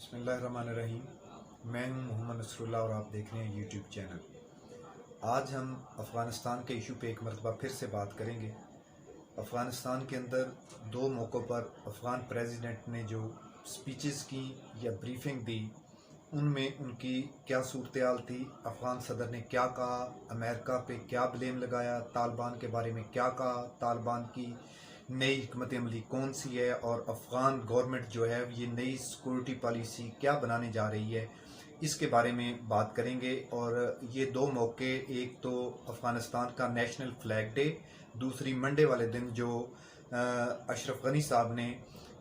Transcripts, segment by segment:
बिस्मिल्लाहिर्रहमानिर्रहीम। मैं हूं मोहम्मद नसरुल्लाह और आप देख रहे हैं यूट्यूब चैनल। आज हम अफ़गानिस्तान के इशू पे एक मरतबा फिर से बात करेंगे। अफ़गानिस्तान के अंदर दो मौक़ों पर अफ़गान प्रेसिडेंट ने जो स्पीचेस की या ब्रीफिंग दी, उनमें उनकी क्या सूरत हाल थी, अफ़गान सदर ने क्या कहा, अमेरिका पे क्या ब्लेम लगाया, तालिबान के बारे में क्या कहा, तालिबान की नई हिकमत अमली कौन सी है और अफ़गान गवर्नमेंट जो है ये नई सिक्योरिटी पॉलिसी क्या बनाने जा रही है, इसके बारे में बात करेंगे। और ये दो मौके, एक तो अफ़गानिस्तान का नेशनल फ्लैग डे, दूसरी मंडे वाले दिन जो अशरफ गनी साहब ने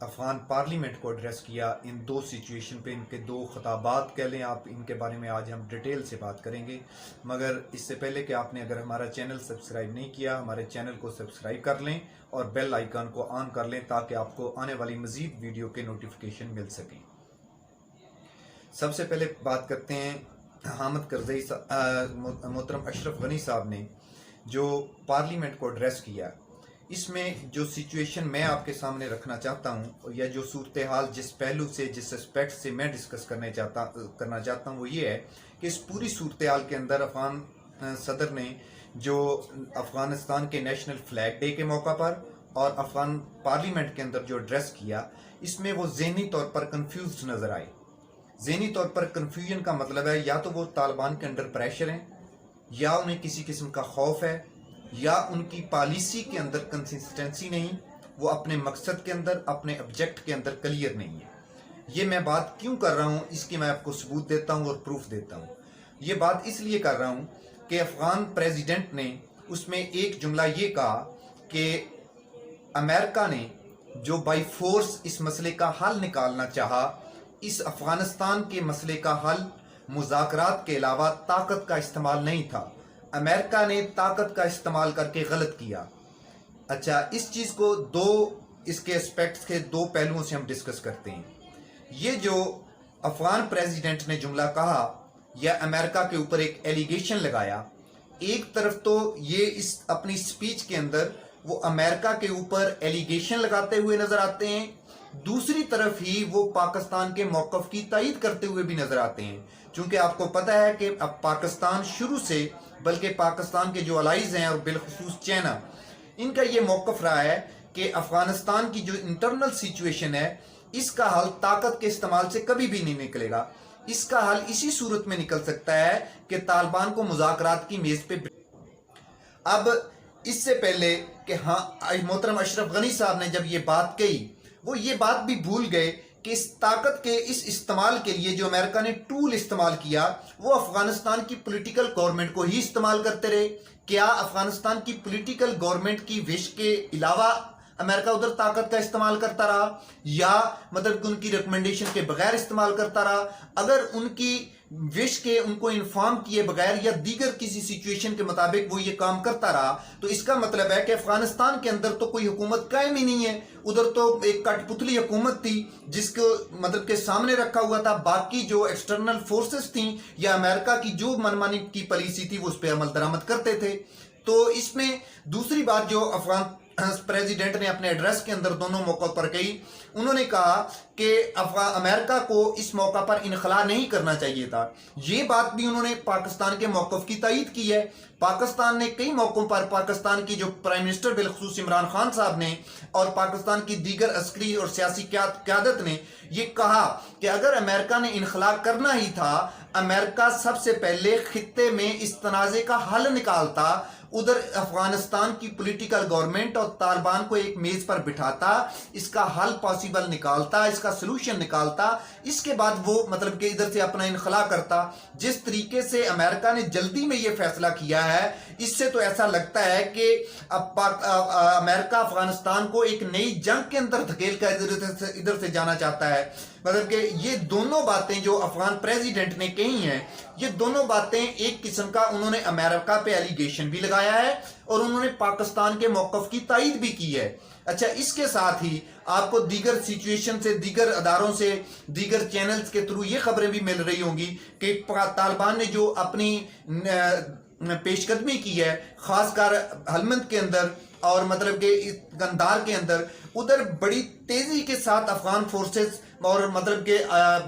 अफ़गान पार्लियामेंट को एड्रेस किया। इन दो सिचुएशन पे इनके दो खिताबात कह लें आप, इनके बारे में आज हम डिटेल से बात करेंगे। मगर इससे पहले कि आपने अगर हमारा चैनल सब्सक्राइब नहीं किया, हमारे चैनल को सब्सक्राइब कर लें और बेल आइकन को ऑन कर लें ताकि आपको आने वाली मज़ीद वीडियो के नोटिफिकेशन मिल सकें। सबसे पहले बात करते हैं हामिद करज़ई मोहतरम अशरफ गनी साहब ने जो पार्लियामेंट को एड्रेस किया। इसमें जो सिचुएशन मैं आपके सामने रखना चाहता हूँ या जो सूरत हाल जिस पहलू से, जिस एस्पेक्ट से मैं डिस्कस करना चाहता हूँ वो ये है कि इस पूरी सूरत हाल के अंदर अफ़गान सदर ने जो अफ़गानिस्तान के नेशनल फ्लैग डे के मौका पर और अफ़गान पार्लियामेंट के अंदर जो एड्रेस किया, इसमें वो ज़हनी तौर पर कन्फ्यूज नज़र आए। ज़हनी तौर पर कन्फ्यूजन का मतलब है या तो वो तालिबान के अंडर प्रेशर हैं, या उन्हें किसी किस्म का खौफ है, या उनकी पॉलिसी के अंदर कंसिस्टेंसी नहीं, वो अपने मकसद के अंदर, अपने ऑब्जेक्ट के अंदर क्लियर नहीं है। ये मैं बात क्यों कर रहा हूँ, इसकी मैं आपको सबूत देता हूँ और प्रूफ देता हूँ। ये बात इसलिए कर रहा हूँ कि अफ़गान प्रेसिडेंट ने उसमें एक जुमला ये कहा कि अमेरिका ने जो बाई फोर्स इस मसले का हल निकालना चाहा, इस अफ़गानिस्तान के मसले का हल मुज़ाकरात के अलावा ताकत का इस्तेमाल नहीं था। अमेरिका ने ताकत का इस्तेमाल करके गलत किया। अच्छा, इस चीज़ को इसके एस्पेक्ट्स के दो पहलुओं से हम डिस्कस करते हैं। ये जो अफ़गान प्रेसिडेंट ने जुमला कहा या अमेरिका के ऊपर एक एलिगेशन लगाया, एक तरफ तो ये इस अपनी स्पीच के अंदर वो अमेरिका के ऊपर एलिगेशन लगाते हुए नजर आते हैं, दूसरी तरफ ही वो पाकिस्तान के मौक़िफ़ की तायीद करते हुए भी नजर आते हैं। क्योंकि आपको पता है कि अब पाकिस्तान शुरू से, बल्कि पाकिस्तान के जो अलाइज हैं और बिलखुसूस चाइना, इनका ये मौक़िफ़ रहा है कि अफ़गानिस्तान की जो इंटरनल सिचुएशन है, इसका हल ताकत के इस्तेमाल से कभी भी नहीं निकलेगा। इसका हल इसी सूरत में निकल सकता है कि तालिबान को मुज़ाकरात की मेज़ पे। अब इससे पहले कि मोहतरम अशरफ गनी साहब ने जब ये बात कही, वो ये बात भी भूल गए कि इस ताकत के इस इस्तेमाल के लिए जो अमेरिका ने टूल इस्तेमाल किया, वो अफगानिस्तान की पॉलिटिकल गवर्नमेंट को ही इस्तेमाल करते रहे। क्या अफगानिस्तान की पॉलिटिकल गवर्नमेंट की विश के अलावा अमेरिका उधर ताकत का इस्तेमाल करता रहा, या मतलब उनकी रिकमेंडेशन के बगैर इस्तेमाल करता रहा? अगर उनकी विश के, उनको इन्फॉर्म किए बगैर या दीगर किसी सिचुएशन के मुताबिक वो ये काम करता रहा, तो इसका मतलब है कि अफगानिस्तान के अंदर तो कोई हुकूमत कायम ही नहीं है। उधर तो एक कठपुतली हुकूमत थी जिसको मतलब के सामने रखा हुआ था। बाकी जो एक्सटर्नल फोर्सेस थी या अमेरिका की जो मनमानी की पॉलिसी थी, वो उस पर अमल दरामद करते थे। तो इसमें दूसरी बात जो अफगान प्रेसिडेंट ने अपने एड्रेस के अंदर दोनों मौकों पर कही, उन्होंने कहा कि अमेरिका को इस मौका पर इनखला नहीं करना चाहिए था। ये बात भी उन्होंने पाकिस्तान के मौक़िफ़ की तायीद की है। पाकिस्तान ने कई मौक़ों पर, पाकिस्तान की जो प्राइम मिनिस्टर बिलखुसूस इमरान खान साहब ने और पाकिस्तान की दीगर अस्करी और सियासी क़यादत ने ये कहा कि अगर अमेरिका ने इनखला करना ही था, अमेरिका सबसे पहले खित्ते में इस तनाज़े का हल निकालता, उधर अफगानिस्तान की पॉलिटिकल गवर्नमेंट और तालिबान को एक मेज पर बिठाता, इसका हल पॉसिबल निकालता, इसका सलूशन निकालता, इसके बाद वो मतलब कि इधर से अपना इनखला करता। जिस तरीके से अमेरिका ने जल्दी में ये फैसला किया है, इससे तो ऐसा लगता है कि अब अमेरिका अफगानिस्तान को एक नई जंग के अंदर धकेल कर इधर से जाना चाहता है। मतलब कि ये दोनों बातें जो अफगान प्रेसिडेंट ने कही हैं, ये दोनों बातें एक किस्म का उन्होंने अमेरिका पे एलिगेशन भी लगाया है और उन्होंने पाकिस्तान के मौक़िफ़ की तायीद भी की है। अच्छा, इसके साथ ही आपको दीगर सिचुएशन से, दीगर अदारों से, दीगर चैनल्स के थ्रू ये खबरें भी मिल रही होंगी कि तालिबान ने जो अपनी پیش قدمی کی ہے، خاص کر ہلمند کے اندر اور مطلب کہ گندار کے اندر، ادھر بڑی تیزی کے ساتھ افغان فورسز اور مطلب کہ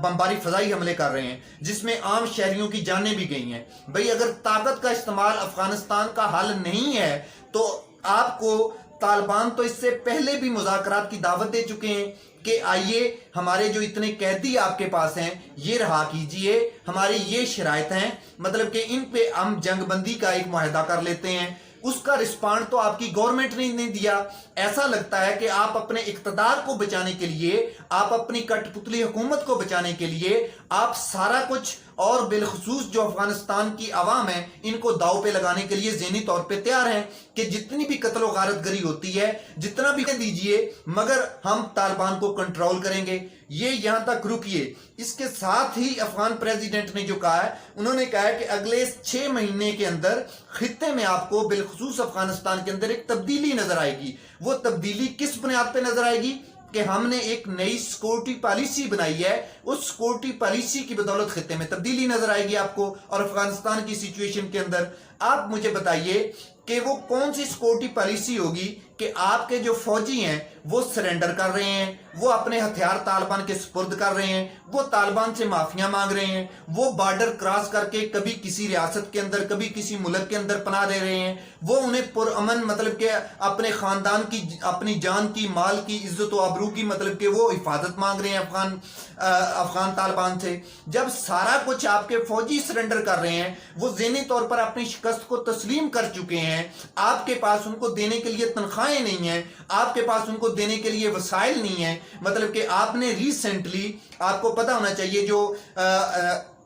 بمباری فضائی حملے کر رہے ہیں، جس میں عام شہریوں کی جانیں بھی گئی ہیں۔ بھئی اگر طاقت کا استعمال افغانستان کا حل نہیں ہے تو آپ کو طالبان تو اس سے پہلے بھی مذاکرات کی دعوت دے چکے ہیں کہ آئیے ہمارے جو اتنے قیدی آپ کے پاس ہیں یہ رہا کیجئے، ہماری یہ شرائط ہیں، مطلب کہ ان پہ ہم جنگ بندی کا ایک معاہدہ کر لیتے ہیں۔ اس کا رسپانڈ تو آپ کی گورنمنٹ نے نہیں دیا۔ ایسا لگتا ہے کہ آپ اپنے اقتدار کو بچانے کے لیے، آپ اپنی کٹ پتلی حکومت کو بچانے کے لیے آپ سارا کچھ، اور بالخصوص جو افغانستان کی عوام ہے ان کو داؤ پہ لگانے کے لیے ذہنی طور پہ تیار ہیں کہ جتنی بھی قتل و غارت گری ہوتی ہے، جتنا بھی دیجئے، مگر ہم طالبان کو کنٹرول کریں گے۔ یہ یہاں تک رکیے۔ اس کے ساتھ ہی افغان پریزیڈنٹ نے جو کہا ہے، انہوں نے کہا ہے کہ اگلے 6 مہینے کے اندر خطے میں آپ کو بالخصوص افغانستان کے اندر ایک تبدیلی نظر آئے گی۔ وہ تبدیلی کس بنیاد پہ نظر آئے گی؟ کہ ہم نے ایک نئی سیکورٹی پالیسی بنائی ہے، اس سیکورٹی پالیسی کی بدولت خطے میں تبدیلی نظر آئے گی آپ کو، اور افغانستان کی سچویشن کے اندر آپ مجھے بتائیے کہ وہ کون سی سیکورٹی پالیسی ہوگی کہ آپ کے جو فوجی ہیں وہ سرنڈر کر رہے ہیں، وہ اپنے ہتھیار طالبان کے سپرد کر رہے ہیں، وہ طالبان سے معافیاں مانگ رہے ہیں، وہ بارڈر کراس کر کے کبھی کسی ریاست کے اندر کبھی کسی ملک کے اندر پناہ دے رہے ہیں، وہ انہیں پرامن مطلب کہ اپنے خاندان کی، اپنی جان کی، مال کی، عزت و آبرو کی مطلب کہ وہ حفاظت مانگ رہے ہیں افغان طالبان سے۔ جب سارا کچھ آپ کے فوجی سرنڈر کر رہے ہیں، وہ ذہنی طور پر اپنی شکست کو تسلیم کر چکے ہیں، آپ کے پاس ان کو دینے کے لیے تنخواہیں نہیں ہیں، آپ کے پاس ان کو دینے کے لیے وسائل نہیں ہیں، مطلب کہ آپ نے ریسنٹلی، آپ کو پتہ ہونا چاہیے، جو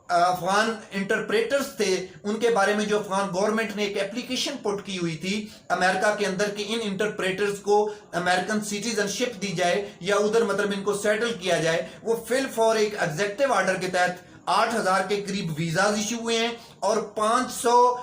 افغان انٹرپریٹرز تھے ان کے بارے میں جو افغان گورنمنٹ نے ایک اپلیکیشن پٹ کی ہوئی تھی امریکہ کے اندر کہ ان انٹرپریٹرز کو امریکن سٹیزن شپ دی جائے یا ادھر مطلب ان کو سیٹل کیا جائے، وہ فل فور ایک ایگزیکٹو آرڈر کے تحت 8,000 کے قریب ویزاز ایشو ہوئے ہیں، اور $500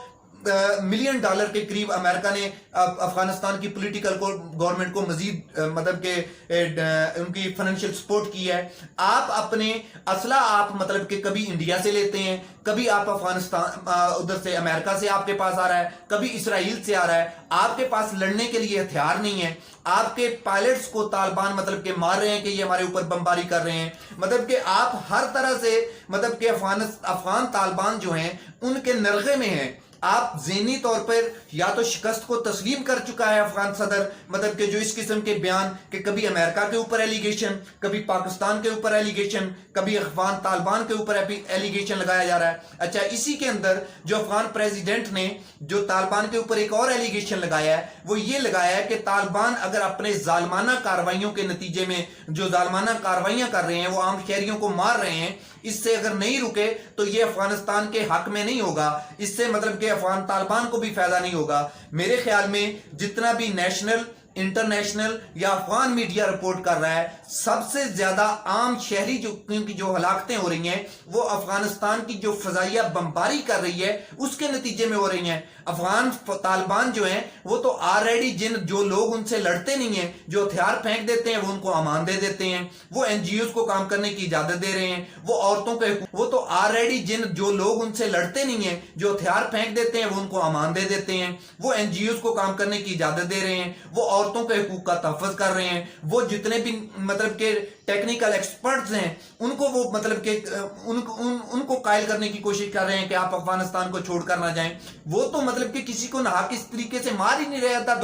ملین کے قریب امریکہ نے افغانستان کی پولیٹیکل گورنمنٹ کو مزید مطلب کہ ان کی فائنینشیل سپورٹ کی ہے۔ آپ اپنے اسلحہ آپ مطلب کہ کبھی انڈیا سے لیتے ہیں، کبھی آپ افغانستان ادھر سے امریکہ سے آپ کے پاس آ رہا ہے، کبھی اسرائیل سے آ رہا ہے، آپ کے پاس لڑنے کے لیے ہتھیار نہیں ہے، آپ کے پائلٹس کو طالبان مطلب کہ مار رہے ہیں کہ یہ ہمارے اوپر بمباری کر رہے ہیں، مطلب کہ آپ ہر طرح سے مطلب کہ افغان طالبان جو ہیں ان کے نرغے میں ہیں۔ آپ ذہنی طور پر یا تو شکست کو تسلیم کر چکا ہے افغان صدر، مطلب کہ جو اس قسم کے بیان کہ کبھی امریکہ کے اوپر ایلیگیشن، کبھی پاکستان کے اوپر ایلیگیشن، کبھی افغان طالبان کے اوپر ایلیگیشن لگایا جا رہا ہے۔ اچھا، اسی کے اندر جو افغان پریزیڈنٹ نے جو طالبان کے اوپر ایک اور ایلیگیشن لگایا ہے، وہ یہ لگایا ہے کہ طالبان اگر اپنے ظالمانہ کارروائیوں کے نتیجے میں جو ظالمانہ کارروائیاں کر رہے ہیں، وہ عام شہریوں کو مار رہے ہیں، اس سے اگر نہیں رکے تو یہ افغانستان کے حق میں نہیں ہوگا، اس سے مطلب کہ افغان طالبان کو بھی فائدہ نہیں ہوگا۔ میرے خیال میں جتنا بھی نیشنل، انٹرنیشنل یا افغان میڈیا رپورٹ کر رہا ہے، سب سے زیادہ عام شہری جو ہلاکتیں ہو رہی ہیں وہ افغانستان کی جو فضائیہ بمباری کر رہی ہے اس کے نتیجے میں ہو رہی ہیں۔ افغان طالبان جو ہیں وہ تو آلریڈی جو لوگ ان سے لڑتے نہیں ہیں، جو ہتھیار پھینک دیتے ہیں، وہ ان کو امان دے دیتے ہیں، وہ این جی اوز کو کام کرنے کی اجازت دے رہے ہیں، وہ عورتوں کے، وہ تو آلریڈی جو لوگ ان سے لڑتے نہیں ہیں، جو ہتھیار پھینک دیتے ہیں، وہ ان کو امان دے دیتے ہیں، وہ این جی اوز کو کام کرنے کی اجازت دے رہے ہیں، وہ عورتوں کے حقوق کا تحفظ کر رہے ہیں، وہ جتنے بھی مطلب کہ ٹیکنیکل ایکسپرٹس ہیں ان کو وہ مطلب کہ ان کو قائل کرنے کی کوشش کر رہے ہیں کہ آپ افغانستان کو چھوڑ کر نہ جائیں۔ وہ تو مطلب کہ کسی کو نہ کس طریقے سے مار ہی نہیں رہا،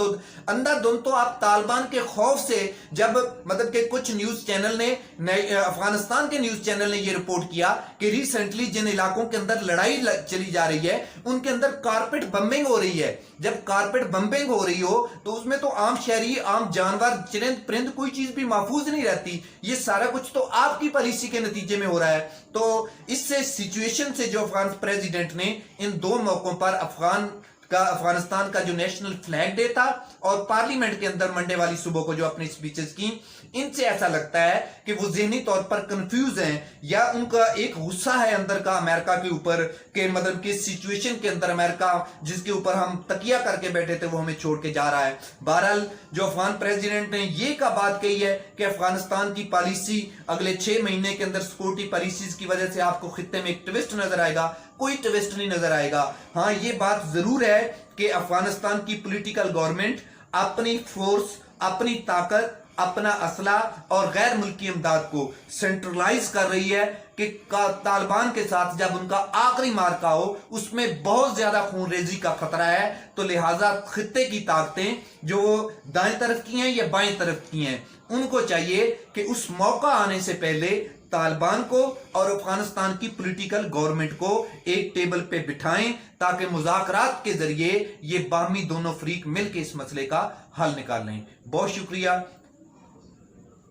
اندھا دھند تو آپ طالبان کے خوف سے، جب مطلب کہ کچھ نیوز چینل نے، افغانستان کے نیوز چینل نے یہ رپورٹ کیا کہ ریسنٹلی جن علاقوں کے اندر لڑائی چلی جا رہی ہے ان کے اندر کارپیٹ بمبنگ ہو رہی ہے۔ جب کارپیٹ بمبنگ ہو رہی ہو تو اس میں تو عام شہری، عام جانور، چرند پرند، کوئی چیز بھی محفوظ نہیں رہتی۔ یہ سارا کچھ تو آپ کی پالیسی کے نتیجے میں ہو رہا ہے۔ تو اس سے سچویشن سے جو افغان پریزیڈنٹ نے ان دو موقعوں پر افغانستان کا جو نیشنل فلیگ ڈے تھا اور پارلیمنٹ کے اندر منڈے والی صبح کو جو اپنی سپیچز کی، ان سے ایسا لگتا ہے کہ وہ ذہنی طور پر کنفیوز ہیں، یا ان کا ایک غصہ ہے اندر کا امریکہ کے اوپر کہ مطلب کہ سچویشن کے اندر امریکہ جس کے اوپر ہم تکیہ کر کے بیٹھے تھے وہ ہمیں چھوڑ کے جا رہا ہے۔ بہرحال جو افغان پریزیڈنٹ نے یہ کا بات کہی ہے کہ افغانستان کی پالیسی اگلے 6 مہینے کے اندر سیکورٹی پالیسیز کی وجہ سے آپ کو خطے میں ایک ٹوسٹ نظر آئے گا۔ कोई ट्विस्ट नहीं नजर आएगा। हाँ, ये बात जरूर है कि अफगानिस्तान की पॉलिटिकल गवर्नमेंट अपनी फोर्स, अपनी ताकत, अपना असला और गैर मुल्की इमदाद को सेंट्रलाइज कर रही है कि तालिबान के साथ जब उनका आखिरी मार्का हो उसमें बहुत ज्यादा खून रेजी का खतरा है। तो लिहाजा खित्ते की ताकतें जो दाएं तरफ की हैं या बाएं तरफ की हैं, उनको चाहिए कि उस मौका आने से पहले तालिबान को और अफगानिस्तान की पॉलिटिकल गवर्नमेंट को एक टेबल पे बिठाएं ताकि मुज़ाकरात के जरिए ये बाहमी दोनों फरीक मिलकर इस मसले का हल निकाल लें। बहुत शुक्रिया।